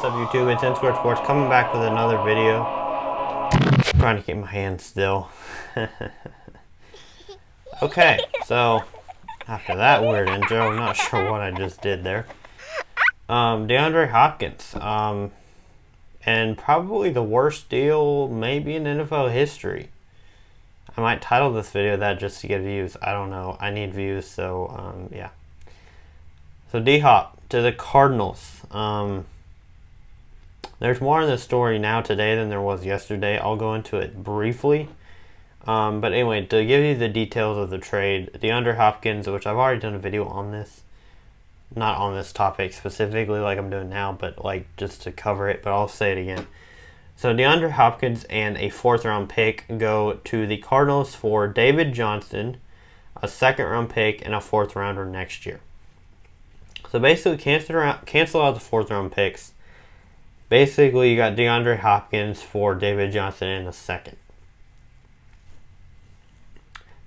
What's up, YouTube? It's N Sports coming back with another video. I'm trying to keep my hands still. Okay, so after that weird intro, I'm not sure what I just did there. Deandre Hopkins, and probably the worst deal maybe in NFL history. I might title this video that just to get views. I don't know. I need views, so yeah. So D-Hop to the Cardinals. There's more in the story now today than there was yesterday. I'll go into it briefly. But anyway, to give you the details of the trade, Deandre Hopkins, which I've already done a video on this. Not on this topic specifically like I'm doing now, but like just to cover it, but I'll say it again. So Deandre Hopkins and a 4th round pick go to the Cardinals for David Johnson, a 2nd round pick, and a 4th rounder next year. So basically cancel out the 4th round picks. Basically you got Deandre Hopkins for David Johnson in a 2nd.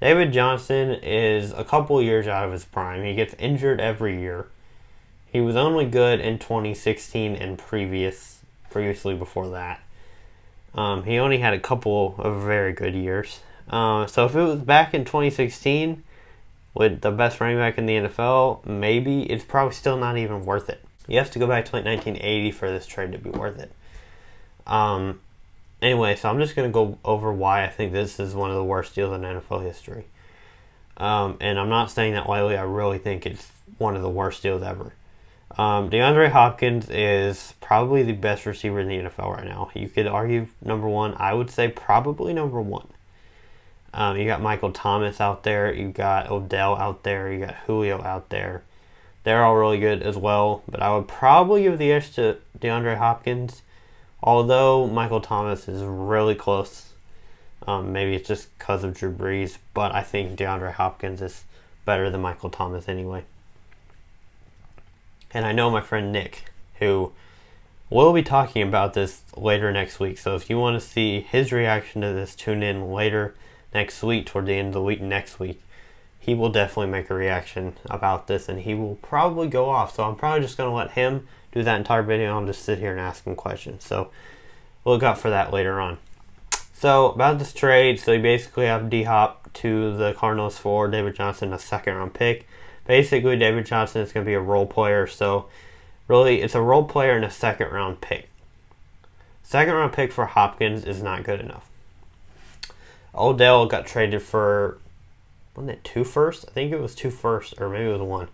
David Johnson is a couple years out of his prime. He gets injured every year. He was only good in 2016 and previously before that. He only had a couple of very good years. So if it was back in 2016 with the best running back in the NFL, maybe it's probably still not even worth it. You have to go back to like 1980 for this trade to be worth it. Anyway, so I'm just going to go over why I think this is one of the worst deals in NFL history. And I'm not saying that lightly. I really think it's one of the worst deals ever. DeAndre Hopkins is probably the best receiver in the NFL right now. You could argue number one. I would say probably number one. You got Michael Thomas out there. You got Odell out there. You got Julio out there. They're all really good as well. But I would probably give the edge to DeAndre Hopkins. Although Michael Thomas is really close. Maybe it's just because of Drew Brees. But I think DeAndre Hopkins is better than Michael Thomas anyway. And I know my friend Nick, who will be talking about this later next week. So if you want to see his reaction to this, tune in later next week, toward the end of the week next week. He will definitely make a reaction about this, and he will probably go off. So I'm probably just going to let him do that entire video. I'll just sit here and ask him questions. So look out for that later on. So about this trade, so you basically have D-Hop to the Cardinals for David Johnson, a 2nd round pick. Basically, David Johnson is going to be a role player. So really, it's a role player and a 2nd round pick. 2nd round pick for Hopkins is not good enough. Odell got traded for, wasn't it 2 firsts? I think it was 2 firsts, or maybe it was 1.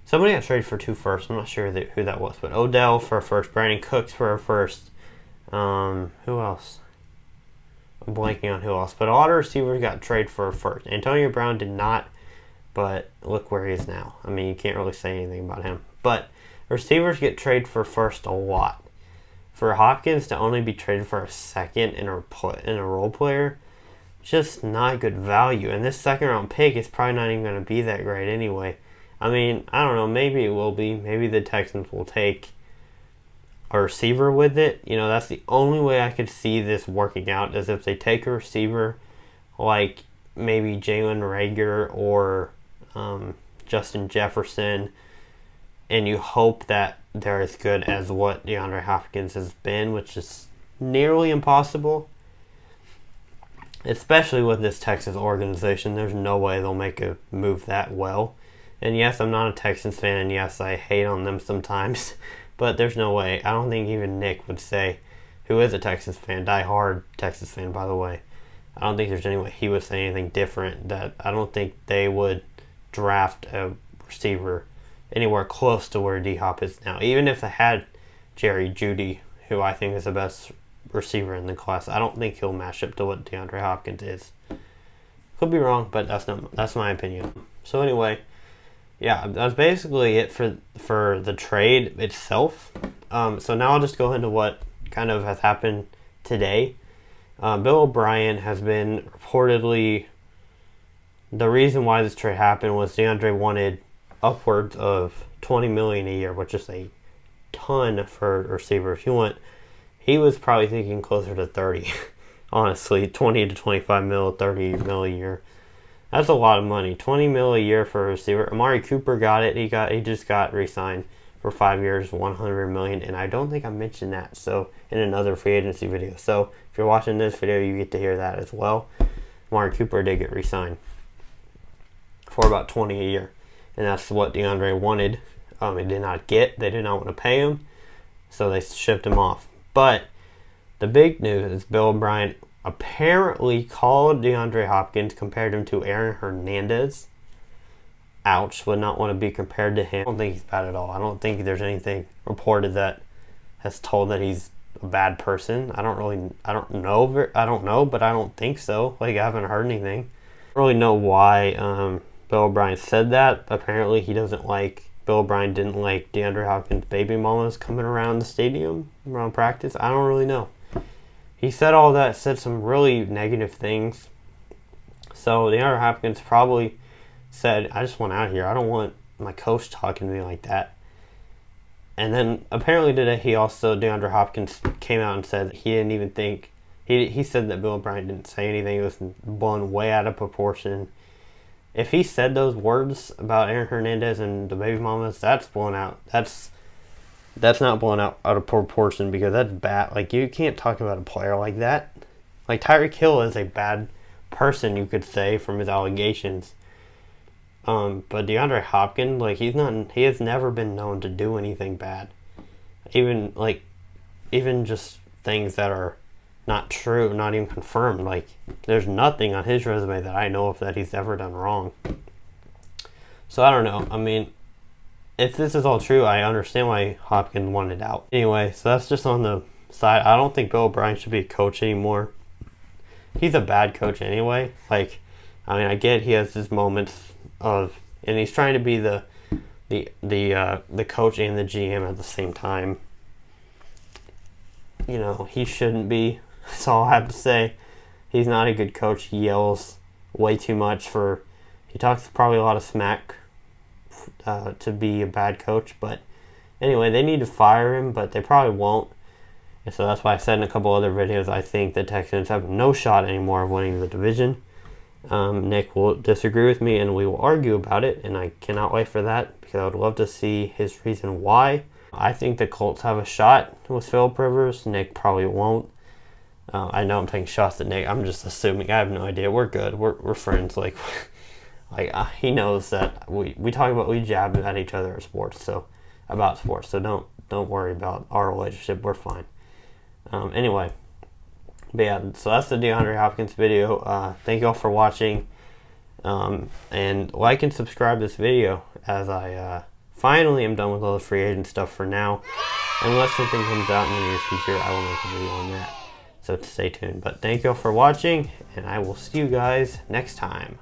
Somebody got traded for 2 firsts. I'm not sure who that was, but Odell for a first, Brandon Cooks for a first. Who else? I'm blanking on who else, but a lot of receivers got traded for a first. Antonio Brown did not, but look where he is now. I mean, you can't really say anything about him. But receivers get traded for first a lot. For Hopkins to only be traded for a 2nd in a role player, just not good value. And this 2nd round pick is probably not even going to be that great anyway. I mean, I don't know. Maybe it will be. Maybe the Texans will take a receiver with it. You know, that's the only way I could see this working out, is if they take a receiver like maybe Jalen Reagor or Justin Jefferson, and you hope that they're as good as what DeAndre Hopkins has been, which is nearly impossible. Especially with this Texas organization, there's no way they'll make a move that well. And yes, I'm not a Texans fan, and yes, I hate on them sometimes, but there's no way. I don't think even Nick would say, who is a Texans fan, die-hard Texas fan, by the way. I don't think there's any way he would say anything different. That I don't think they would draft a receiver anywhere close to where D-Hop is now. Even if they had Jerry Jeudy, who I think is the best receiver in the class, I don't think he'll match up to what DeAndre Hopkins is. Could be wrong, but that's my opinion. So anyway, yeah, that's basically it for the trade itself. So now I'll just go into what kind of has happened today. Bill O'Brien has been reportedly, the reason why this trade happened was DeAndre wanted upwards of $20 million a year, which is a ton for receivers. He was probably thinking closer to 30, honestly, 20 to 25 mil, 30 mil a year. That's a lot of money. $20 million a year for a receiver. Amari Cooper got it. He just got re-signed for 5 years, $100 million, and I don't think I mentioned that. So in another free agency video. So if you're watching this video, you get to hear that as well. Amari Cooper did get re-signed for about $20 a year, and that's what Deandre wanted. He did not get. They did not want to pay him, so they shipped him off. But the big news is Bill O'Brien apparently called DeAndre Hopkins, compared him to Aaron Hernandez. Ouch, would not want to be compared to him. I don't think he's bad at all. I don't think there's anything reported that has told that he's a bad person. I don't know, but I don't think so. Like, I haven't heard anything. I don't really know why Bill O'Brien said that. Apparently Bill O'Brien didn't like DeAndre Hopkins' baby mamas coming around the stadium, around practice. I don't really know. He said all that, said some really negative things. So DeAndre Hopkins probably said, I just want out of here. I don't want my coach talking to me like that. And then apparently today DeAndre Hopkins came out and said that he didn't even think, he said that Bill O'Brien didn't say anything. It was blown way out of proportion. If he said those words about Aaron Hernandez and the baby mamas, that's blown out. That's not blown out of proportion, because that's bad. Like, you can't talk about a player like that. Like, Tyreek Hill is a bad person, you could say, from his allegations. But DeAndre Hopkins, like, he has never been known to do anything bad. Even just things that are not true, not even confirmed. Like, there's nothing on his resume that I know of that he's ever done wrong. So I don't know. I mean, if this is all true, I understand why Hopkins wanted out. Anyway, so that's just on the side. I don't think Bill O'Brien should be a coach anymore. He's a bad coach anyway. Like, I mean, I get he has his moments of, and he's trying to be the coach and the GM at the same time. You know, he shouldn't be. That's all I have to say. He's not a good coach. He yells way too much he talks probably a lot of smack to be a bad coach. But anyway, they need to fire him, but they probably won't. And so that's why I said in a couple other videos, I think the Texans have no shot anymore of winning the division. Nick will disagree with me, and we will argue about it, and I cannot wait for that, because I would love to see his reason why. I think the Colts have a shot with Philip Rivers. Nick probably won't. I know I'm taking shots at Nick. I'm just assuming. I have no idea. We're good. We're friends. Like he knows that we jab at each other about sports. So don't worry about our relationship. We're fine. Anyway, but yeah. So that's the DeAndre Hopkins video. Thank you all for watching. And like and subscribe to this video, as I finally am done with all the free agent stuff for now. Unless something comes out in the near future, I will make a video on that. So stay tuned. But thank you all for watching, and I will see you guys next time.